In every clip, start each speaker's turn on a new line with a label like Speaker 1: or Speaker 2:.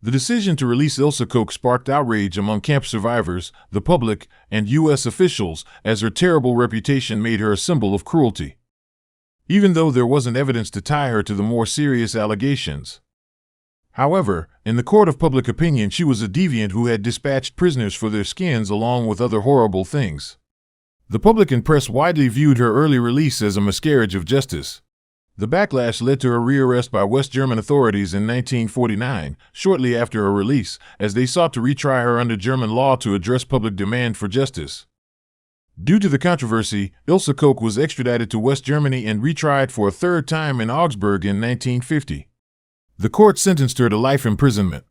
Speaker 1: The decision to release Ilse Koch sparked outrage among camp survivors, the public, and U.S. officials, as her terrible reputation made her a symbol of cruelty, even though there wasn't evidence to tie her to the more serious allegations. However, in the court of public opinion, she was a deviant who had dispatched prisoners for their skins along with other horrible things. The public and press widely viewed her early release as a miscarriage of justice. The backlash led to her rearrest by West German authorities in 1949, shortly after her release, as they sought to retry her under German law to address public demand for justice. Due to the controversy, Ilse Koch was extradited to West Germany and retried for a third time in Augsburg in 1950. The court sentenced her to life imprisonment.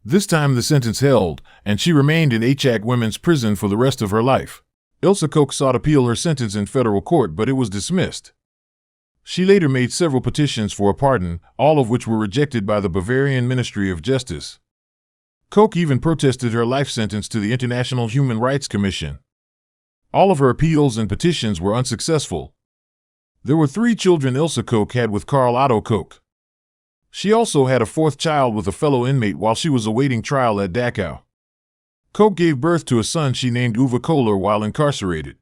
Speaker 1: This time the sentence held, and she remained in Achak Women's Prison for the rest of her life. Ilse Koch sought to appeal her sentence in federal court, but it was dismissed. She later made several petitions for a pardon, all of which were rejected by the Bavarian Ministry of Justice. Koch even protested her life sentence to the International Human Rights Commission. All of her appeals and petitions were unsuccessful. There were 3 children Ilse Koch had with Karl Otto Koch. She also had a 4th child with a fellow inmate while she was awaiting trial at Dachau. Koch gave birth to a son she named Uwe Kohler while incarcerated.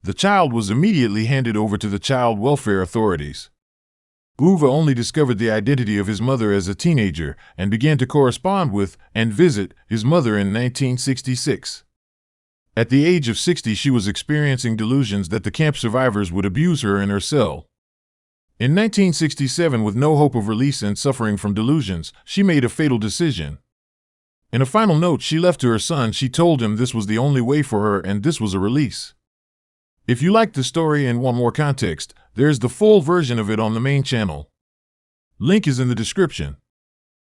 Speaker 1: The child was immediately handed over to the child welfare authorities. Uwe only discovered the identity of his mother as a teenager and began to correspond with and visit his mother in 1966. At the age of 60, she was experiencing delusions that the camp survivors would abuse her in her cell. In 1967, with no hope of release and suffering from delusions, she made a fatal decision. In a final note she left to her son, she told him this was the only way for her and this was a release. If you liked the story and want more context, there's the full version of it on the main channel. Link is in the description.